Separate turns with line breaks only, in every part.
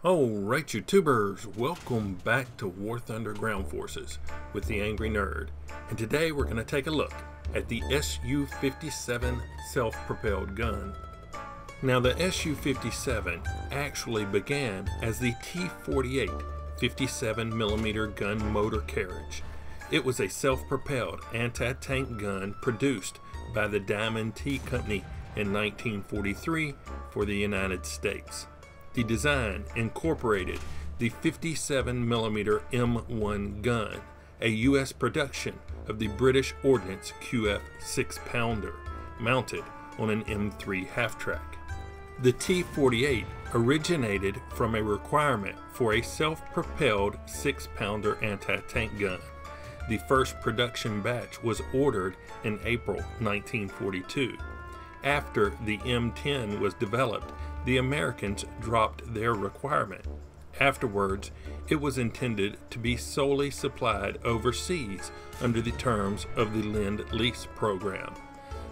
Alright YouTubers, welcome back to War Thunder Ground Forces with the Angry Nerd, and today we're going to take a look at the SU-57 self-propelled gun. Now the SU-57 actually began as the T-48 57mm gun motor carriage. It was a self-propelled anti-tank gun produced by the Diamond T Company in 1943 for the United States. The design incorporated the 57mm M1 gun, a U.S. production of the British Ordnance QF 6-pounder, mounted on an M3 half-track. The T-48 originated from a requirement for a self-propelled 6-pounder anti-tank gun. The first production batch was ordered in April 1942. After the M10 was developed, the Americans dropped their requirement. Afterwards, it was intended to be solely supplied overseas under the terms of the Lend-Lease program.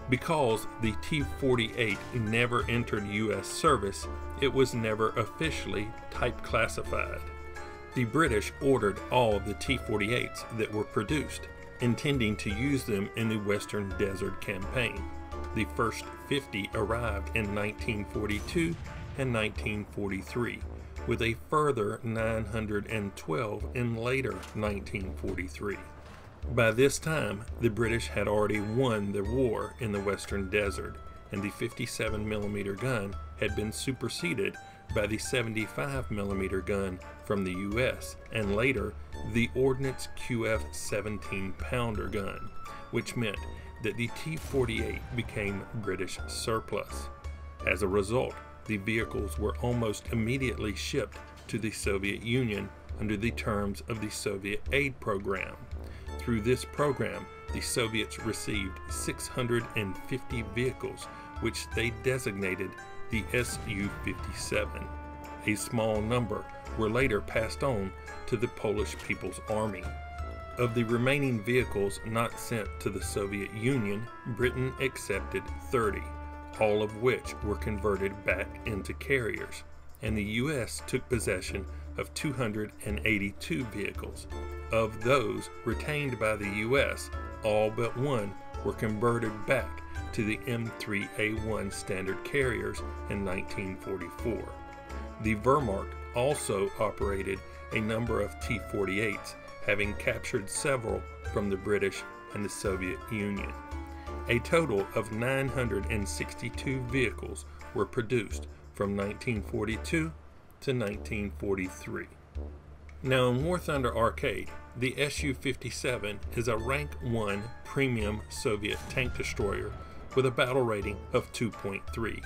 Because the T-48 never entered U.S. service, it was never officially type classified. The British ordered all the T-48s that were produced, intending to use them in the Western Desert Campaign. The first 50 arrived in 1942 and 1943, with a further 912 in later 1943. By this time, the British had already won the war in the Western Desert, and the 57mm gun had been superseded by the 75mm gun from the US, and later the Ordnance QF 17-pounder gun, which meant that the T-48 became British surplus. As a result, the vehicles were almost immediately shipped to the Soviet Union under the terms of the Soviet aid program. Through this program, the Soviets received 650 vehicles, which they designated the SU-57. A small number were later passed on to the Polish People's Army. Of the remaining vehicles not sent to the Soviet Union, Britain accepted 30, all of which were converted back into carriers, and the U.S. took possession of 282 vehicles. Of those retained by the U.S., all but one were converted back to the M3A1 standard carriers in 1944. The Wehrmacht also operated a number of T-48s, having captured several from the British and the Soviet Union. A total of 962 vehicles were produced from 1942 to 1943. Now in War Thunder Arcade, the SU-57 is a Rank 1 premium Soviet tank destroyer with a battle rating of 2.3.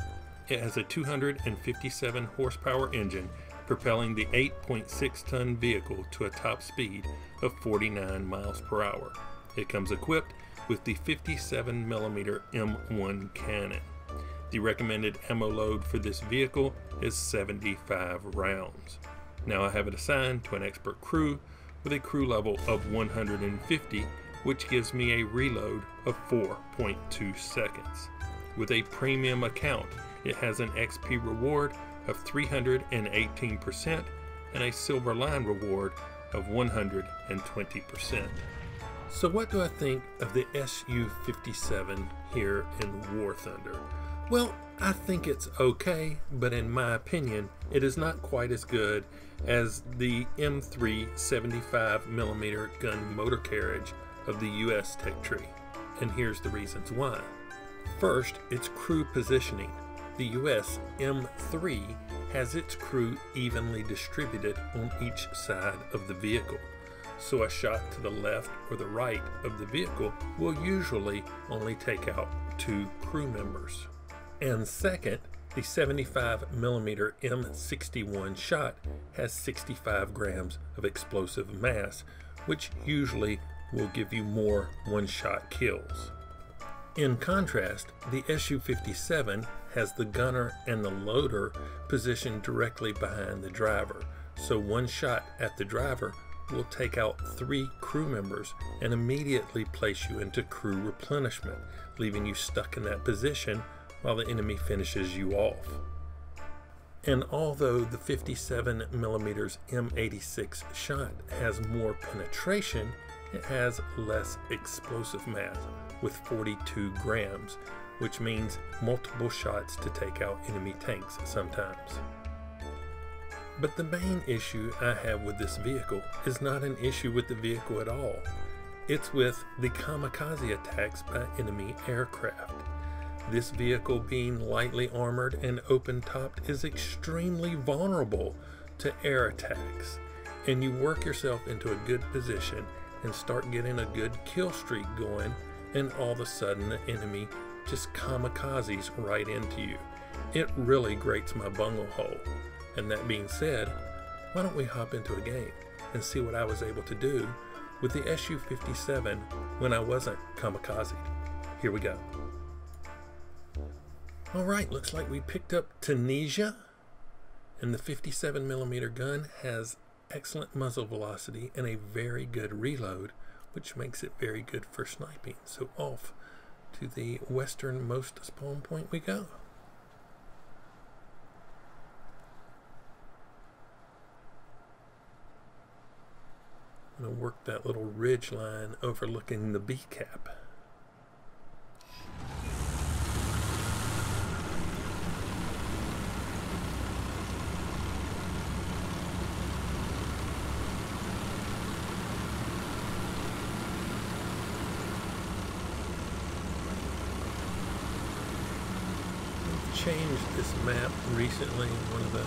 It has a 257 horsepower engine propelling the 8.6-ton vehicle to a top speed of 49 miles per hour. It comes equipped with the 57mm M1 cannon. The recommended ammo load for this vehicle is 75 rounds. Now I have it assigned to an expert crew with a crew level of 150, which gives me a reload of 4.2 seconds. With a premium account, it has an XP reward of 318% and a silver line reward of 120%. So what do I think of the SU-57 here in War Thunder? Well, I think it's okay, but in my opinion, it is not quite as good as the M3 75mm gun motor carriage of the US tech tree, and here's the reasons why. First, its crew positioning. The US M3 has its crew evenly distributed on each side of the vehicle, so a shot to the left or the right of the vehicle will usually only take out 2 crew members. And second, the 75mm M61 shot has 65 grams of explosive mass, which usually will give you more one-shot kills. In contrast, the SU-57 has the gunner and the loader positioned directly behind the driver, so one shot at the driver will take out 3 crew members and immediately place you into crew replenishment, leaving you stuck in that position while the enemy finishes you off. And although the 57mm M86 shot has more penetration, it has less explosive mass with 42 grams, which means multiple shots to take out enemy tanks sometimes. But the main issue I have with this vehicle is not an issue with the vehicle at all. It's with the kamikaze attacks by enemy aircraft. This vehicle, being lightly armored and open-topped, is extremely vulnerable to air attacks. And you work yourself into a good position and start getting a good kill streak going, and all of a sudden the enemy just kamikazes right into you. It really grates my bungle hole. And that being said, why don't we hop into a game and see what I was able to do with the SU-57 when I wasn't kamikaze. Here we go. Alright, looks like we picked up Tunisia, and the 57mm gun has excellent muzzle velocity and a very good reload, which makes it very good for sniping. So off to the westernmost spawn point we go. I'm going to work that little ridge line overlooking the B cap. I've changed this map recently in one of the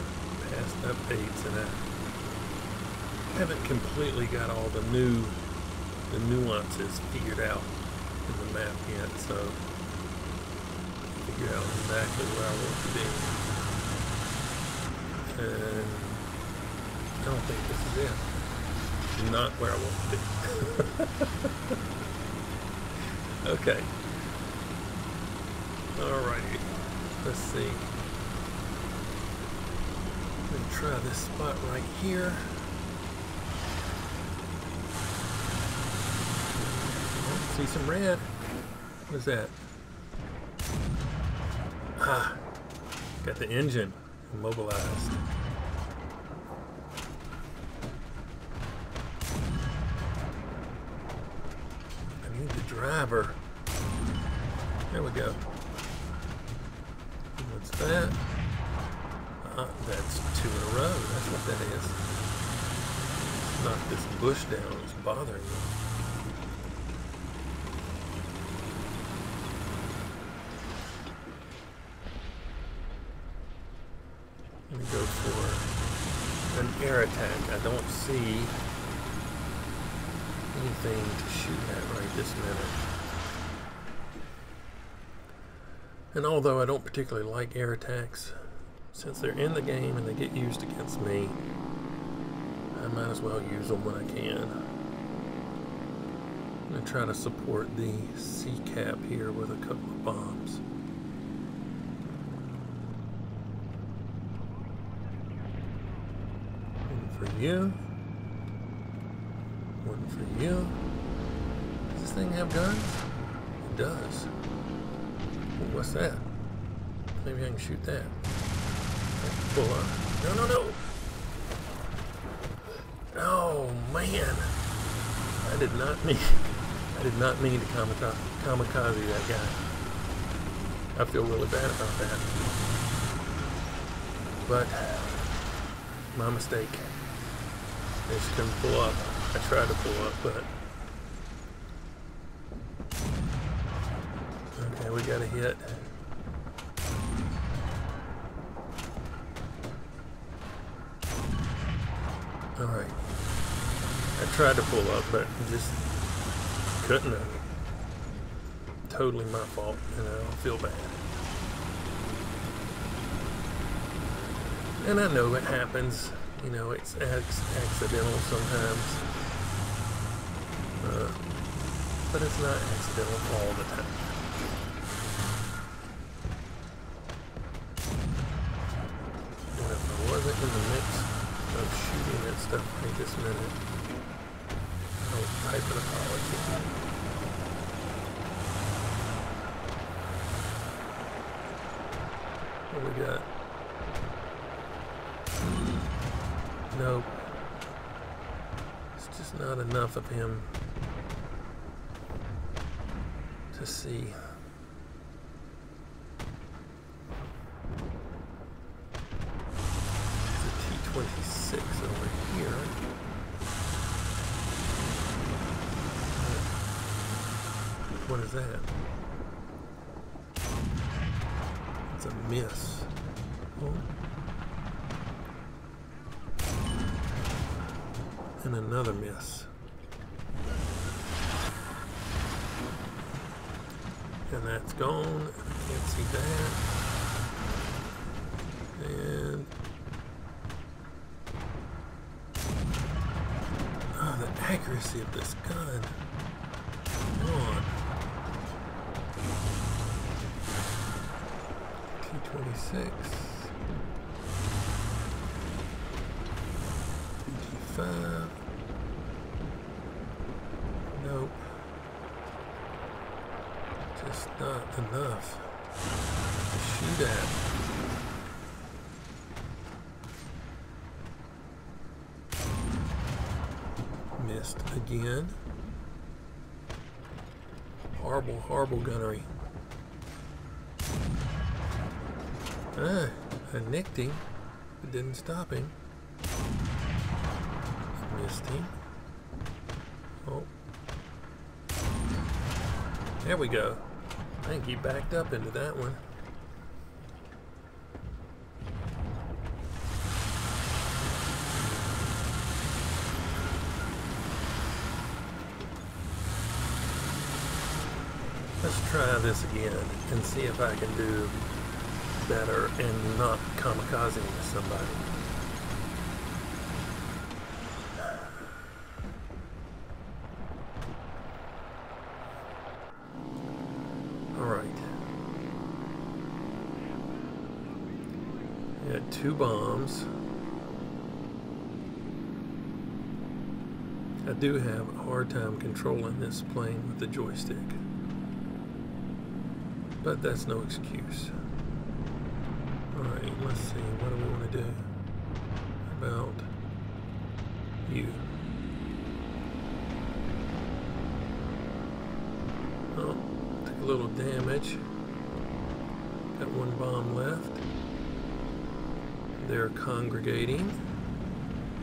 past updates, and I haven't completely got all the nuances figured out in the map yet, so figure out exactly where I want to be. And I don't think this is it. Not where I want to be. Okay. Alrighty. Let's see. I'm gonna try this spot right here. See some red. What is that? Ah, got the engine immobilized. I need the driver. There we go. What's that? That's 2 in a row. That's what that is. Knock this bush down. It's bothering me. Let me go for an air attack. I don't see anything to shoot at right this minute. And although I don't particularly like air attacks, since they're in the game and they get used against me, I might as well use them when I can. I'm going to try to support the C cap here with a couple of bombs. For you. One for you. Does this thing have guns? It does. Well, what's that? Maybe I can shoot that. Pull up. No, no, no! Oh man! I did not mean to kamikaze that guy. I feel really bad about that. But my mistake. I just couldn't pull up. I tried to pull up, but... Okay, we got a hit. Alright. I tried to pull up, but just couldn't have. Totally my fault, and I don't feel bad. And I know it happens. You know, it's accidental sometimes, but it's not accidental all the time. And if I wasn't in the mix of shooting at stuff right this minute, I would type an apology. What we got? Nope. It's just not enough of him to see. There's a T-26 over here. What is that? It's a miss. Oh. And another miss. And that's gone. I can't see that. And oh, the accuracy of this gun. Come on. T-26. T-5. Nope. Just not enough to shoot at. Missed again. Horrible, horrible gunnery. I nicked him, but didn't stop him. Missed him. Oh. There we go. I think he backed up into that one. Let's try this again and see if I can do better and not kamikazing somebody. Alright. We had 2 bombs. I do have a hard time controlling this plane with the joystick. But that's no excuse. Alright, let's see. What do we want to do about you? Oh, took a little damage. Got 1 bomb left. They're congregating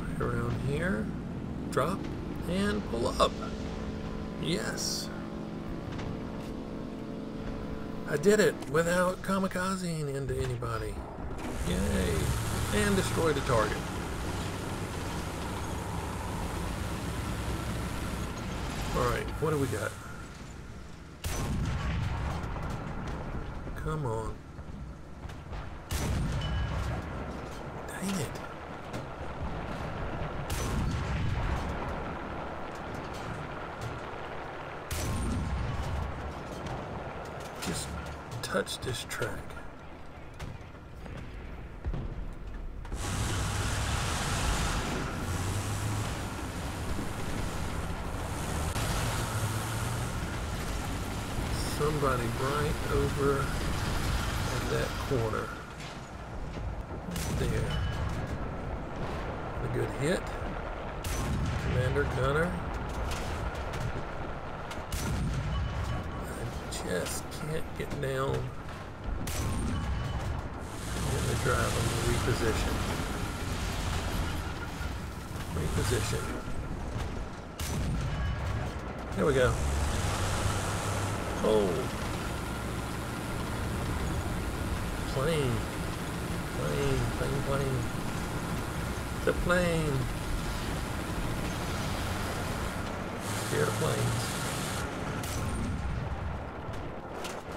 right around here. Drop and pull up. Yes. I did it without kamikazing into anybody. Yay. And destroyed a target. Alright, what do we got? Come on. Dang it. Just touch this track. Somebody right over in that corner. There. A good hit. Commander Gunner. I just can't get down. I'm going to drive them to reposition. Reposition. There we go. Oh. Plane. Plane, plane, plane. It's a plane. Scared of planes.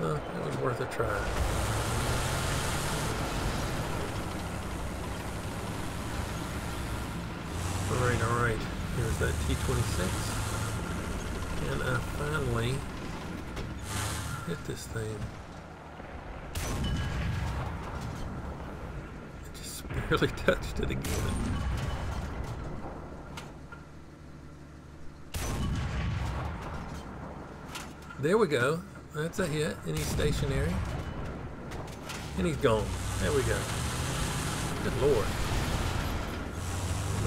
Well, it was worth a try. Alright. Here's that T-26. And I finally hit this thing. I just barely touched it again. There we go. That's a hit. And he's stationary. And he's gone. There we go. Good Lord.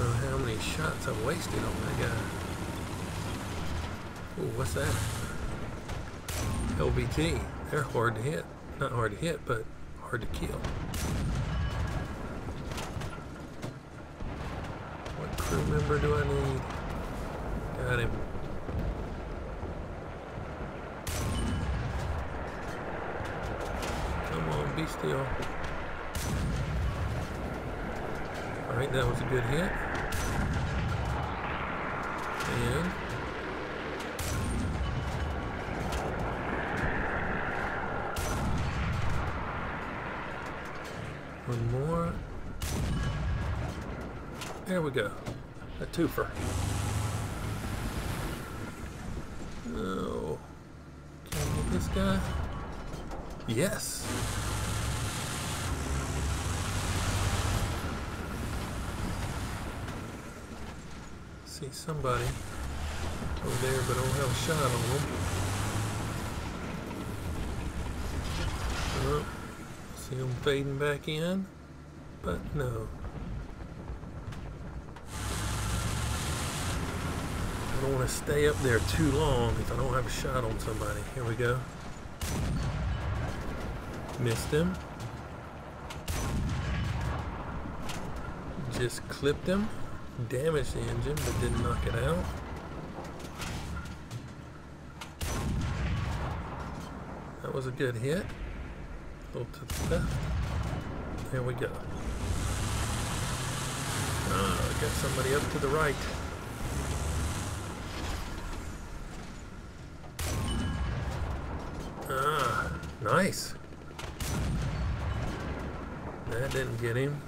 know how many shots I wasted on that guy. Ooh, what's that? LBT. They're hard to hit. Not hard to hit, but hard to kill. What crew member do I need? Got him. Come on, be still. Alright, that was a good hit. And one more. There we go. A twofer. No. Can I get this guy? Yes. See somebody over there, but I don't have a shot on them. Oh, see them fading back in, but no. I don't want to stay up there too long if I don't have a shot on somebody. Here we go. Missed him. Just clipped him. Damaged the engine, but didn't knock it out. That was a good hit. A little to the left. There we go. Ah, got somebody up to the right. Ah, nice. That didn't get him.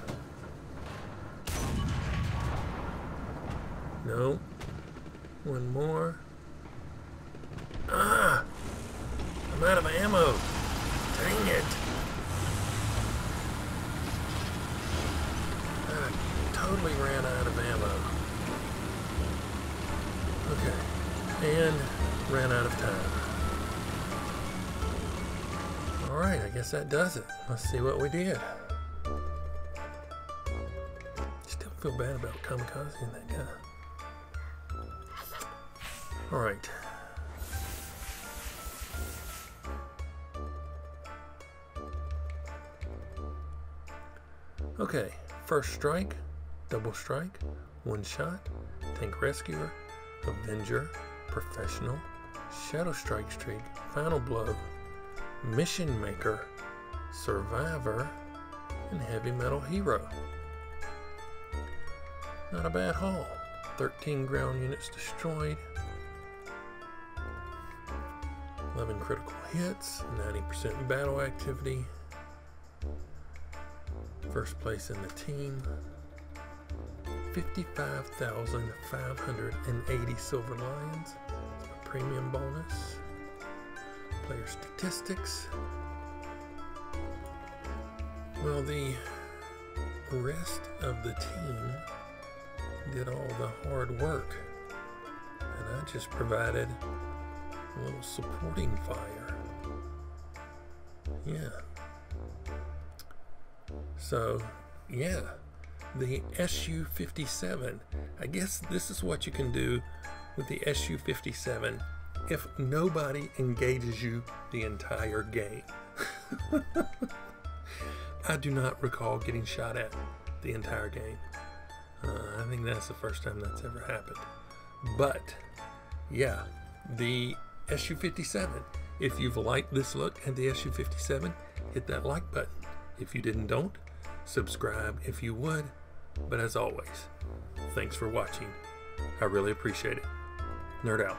No. One more. Ah! I'm out of ammo. Dang it. I totally ran out of ammo. Okay. And ran out of time. Alright, I guess that does it. Let's see what we did. Still feel bad about kamikazing that guy. All right. Okay, first strike, double strike, one shot, tank rescuer, avenger, professional, shadow strike streak, final blow, mission maker, survivor, and heavy metal hero. Not a bad haul. 13 ground units destroyed. 11 critical hits, 90% battle activity. First place in the team. 55,580 silver lions. A premium bonus. Player statistics. Well, the rest of the team did all the hard work, and I just provided a little supporting fire. Yeah. So, yeah, the SU-57. I guess this is what you can do with the SU-57 if nobody engages you the entire game. I do not recall getting shot at the entire game. I think that's the first time that's ever happened. But, yeah, the SU-57. If you've liked this look at the SU-57, hit that like button. If you don't, subscribe if you would. But as always, thanks for watching. I really appreciate it. Nerd out.